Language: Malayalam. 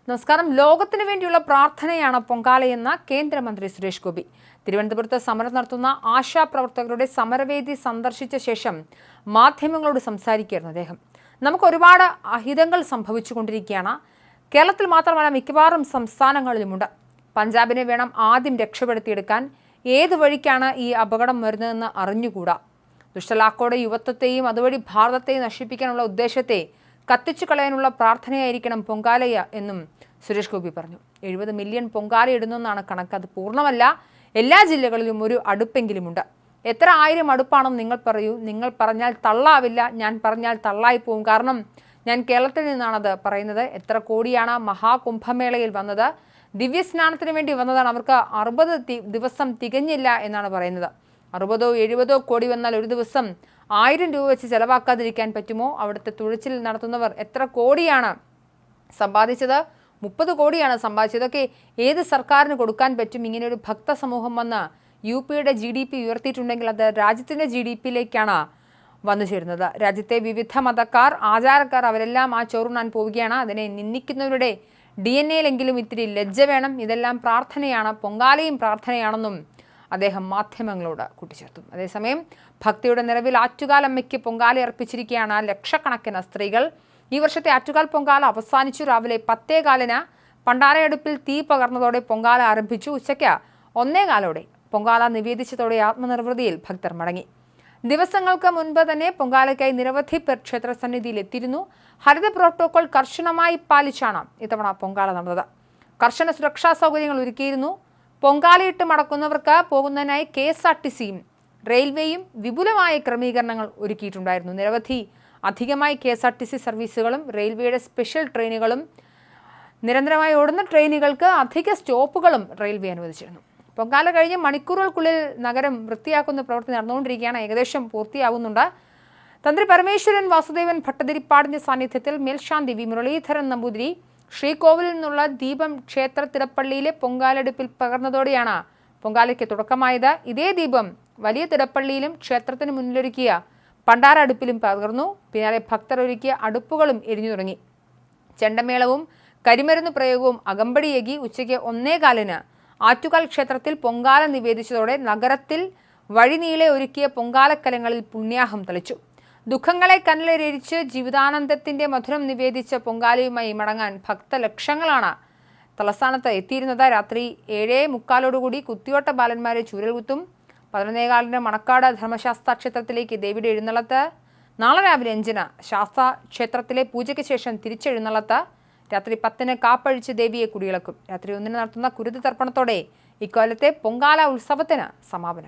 നമസ്കാരം. ലോകത്തിനു വേണ്ടിയുള്ള പ്രാർത്ഥനയാണ് പൊങ്കാലയെന്ന കേന്ദ്രമന്ത്രി സുരേഷ് ഗോപി. തിരുവനന്തപുരത്ത് സമരം നടത്തുന്ന ആശാപ്രവർത്തകരുടെ സമരവേദി സന്ദർശിച്ച ശേഷം മാധ്യമങ്ങളോട് സംസാരിക്കുകയായിരുന്നു അദ്ദേഹം. നമുക്ക് ഒരുപാട് അഹിതങ്ങൾ സംഭവിച്ചുകൊണ്ടിരിക്കുകയാണ്. കേരളത്തിൽ മാത്രമല്ല, മിക്കവാറും സംസ്ഥാനങ്ങളിലുമുണ്ട്. പഞ്ചാബിനെ വേണം ആദ്യം രക്ഷപ്പെടുത്തിയെടുക്കാൻ. ഏത് വഴിക്കാണ് ഈ അപകടം വരുന്നതെന്ന് അറിഞ്ഞുകൂടാ. ദുഷ്ടലാക്കോടെ യുവത്വത്തെയും അതുവഴി ഭാരതത്തെയും നശിപ്പിക്കാനുള്ള ഉദ്ദേശത്തെ കത്തിച്ചു കളയാനുള്ള പ്രാർത്ഥനയായിരിക്കണം പൊങ്കാലയ എന്നും സുരേഷ് ഗോപി പറഞ്ഞു. 70 മില്യൺ പൊങ്കാല ഇടുന്നെന്നാണ് കണക്ക്. അത് പൂർണ്ണമല്ല. എല്ലാ ജില്ലകളിലും ഒരു അടുപ്പെങ്കിലുമുണ്ട്. എത്ര ആയിരം അടുപ്പാണെന്ന് നിങ്ങൾ പറയൂ. നിങ്ങൾ പറഞ്ഞാൽ തള്ളാവില്ല, ഞാൻ പറഞ്ഞാൽ തള്ളായി പോവും. കാരണം ഞാൻ കേരളത്തിൽ നിന്നാണത് പറയുന്നത്. എത്ര കോടിയാണ് മഹാകുംഭമേളയിൽ വന്നത്? ദിവ്യസ്നാനത്തിന് വേണ്ടി വന്നതാണ്. അവർക്ക് 60 ദിവസം തികഞ്ഞില്ല എന്നാണ് പറയുന്നത്. 60 70 കോടി വന്നാൽ ഒരു ദിവസം 1000 രൂപ വെച്ച് ചെലവാക്കാതിരിക്കാൻ പറ്റുമോ? അവിടുത്തെ തുഴച്ചിൽ നടത്തുന്നവർ എത്ര കോടിയാണ് സമ്പാദിച്ചത്? 30 കോടിയാണ് സമ്പാദിച്ചത്. ഇതൊക്കെ ഏത് സർക്കാരിന് കൊടുക്കാൻ പറ്റും? ഇങ്ങനെ ഒരു ഭക്ത സമൂഹം വന്ന് UPയുടെ GDP ഉയർത്തിയിട്ടുണ്ടെങ്കിൽ അത് രാജ്യത്തിൻ്റെ GDPയിലേക്കാണ് വന്നു ചേരുന്നത്. രാജ്യത്തെ വിവിധ മതക്കാർ, ആചാരക്കാർ അവരെല്ലാം ആ ചോറുണ്ണാൻ പോവുകയാണ്. അതിനെ നിന്ദിക്കുന്നവരുടെ DNA-യിലെങ്കിലും ഇത്തിരി ലജ്ജ വേണം. ഇതെല്ലാം പ്രാർത്ഥനയാണ്, പൊങ്കാലയും പ്രാർത്ഥനയാണെന്നും അദ്ദേഹം മാധ്യമങ്ങളോട് കൂട്ടിച്ചേർത്തു. അതേസമയം ഭക്തിയുടെ നിറവിൽ ആറ്റുകാലമ്മയ്ക്ക് പൊങ്കാല അർപ്പിച്ചിരിക്കുകയാണ് ലക്ഷക്കണക്കിന് സ്ത്രീകൾ. ഈ വർഷത്തെ ആറ്റുകാൽ പൊങ്കാല അവസാനിച്ചു. രാവിലെ 10:15 പണ്ടാരയടുപ്പിൽ തീ പകർന്നതോടെ പൊങ്കാല ആരംഭിച്ചു. ഉച്ചയ്ക്ക് 1:15 പൊങ്കാല നിവേദിച്ചതോടെ ആത്മനിർവൃതിയിൽ ഭക്തർ മടങ്ങി. ദിവസങ്ങൾക്ക് മുൻപ് തന്നെ പൊങ്കാലയ്ക്കായി നിരവധി പേർ ക്ഷേത്രസന്നിധിയിൽ എത്തിയിരുന്നു. ഹരിത പ്രോട്ടോകോൾ കർശനമായി പാലിച്ചാണ് ഇത്തവണ പൊങ്കാല നടന്നത്. കർശന സുരക്ഷാ സൗകര്യങ്ങൾ ഒരുക്കിയിരുന്നു. പൊങ്കാലയിട്ട് മടക്കുന്നവർക്ക് പോകുന്നതിനായി KSRTCയും റെയിൽവേയും വിപുലമായ ക്രമീകരണങ്ങൾ ഒരുക്കിയിട്ടുണ്ടായിരുന്നു. നിരവധി അധികമായി KSRTC സർവീസുകളും റെയിൽവേയുടെ സ്പെഷ്യൽ ട്രെയിനുകളും, നിരന്തരമായി ഓടുന്ന ട്രെയിനുകൾക്ക് അധിക സ്റ്റോപ്പുകളും റെയിൽവേ അനുവദിച്ചിരുന്നു. പൊങ്കാല കഴിഞ്ഞ് മണിക്കൂറുകൾക്കുള്ളിൽ നഗരം വൃത്തിയാക്കുന്ന പ്രവൃത്തി നടന്നുകൊണ്ടിരിക്കുകയാണ്. ഏകദേശം പൂർത്തിയാവുന്നുണ്ട്. തന്ത്രി പരമേശ്വരൻ വാസുദേവൻ ഭട്ടതിരിപ്പാടിന്റെ സാന്നിധ്യത്തിൽ മേൽശാന്തി വി മുരളീധരൻ നമ്പൂതിരി ശ്രീകോവിലിൽ നിന്നുള്ള ദീപം ക്ഷേത്ര തിടപ്പള്ളിയിലെ പൊങ്കാലടുപ്പിൽ പകർന്നതോടെയാണ് പൊങ്കാലയ്ക്ക് തുടക്കമായത്. ഇതേ ദീപം വലിയ തിടപ്പള്ളിയിലും ക്ഷേത്രത്തിന് മുന്നിലൊരുക്കിയ പണ്ടാര അടുപ്പിലും പകർന്നു. പിന്നാലെ ഭക്തർ ഒരുക്കിയ അടുപ്പുകളും എരിഞ്ഞു തുടങ്ങി. ചെണ്ടമേളവും കരിമരുന്ന് പ്രയോഗവും അകമ്പടിയേകി ഉച്ചയ്ക്ക് 1:15 ആറ്റുകാൽ ക്ഷേത്രത്തിൽ പൊങ്കാല നിവേദിച്ചതോടെ നഗരത്തിൽ വഴിനീളെ ഒരുക്കിയ പൊങ്കാലക്കലങ്ങളിൽ പുണ്യാഹം തളിച്ചു. ദുഃഖങ്ങളെ കനലിരച്ച് ജീവിതാനന്ദത്തിന്റെ മധുരം നിവേദിച്ച പൊങ്കാലയുമായി മടങ്ങാൻ ഭക്തലക്ഷങ്ങളാണ് തലസ്ഥാനത്ത് എത്തിയിരുന്നത്. രാത്രി 7:45 കുത്തിയോട്ട ബാലന്മാരെ ചൂരൽകുത്തും. 11:15 മണക്കാട് ധർമ്മശാസ്ത്ര ക്ഷേത്രത്തിലേക്ക് ദേവിയുടെ എഴുന്നള്ളത്ത്. നാളെ രാവിലെ 5 ശാസ്താ ക്ഷേത്രത്തിലെ പൂജയ്ക്ക് ശേഷം തിരിച്ചെഴുന്നള്ളത്ത്. രാത്രി 10 കാപ്പഴിച്ച് ദേവിയെ കുടിയിളക്കും. രാത്രി 1 നടത്തുന്ന കുരുതി തർപ്പണത്തോടെ ഇക്കൊല്ലത്തെ പൊങ്കാല ഉത്സവത്തിന് സമാപനം.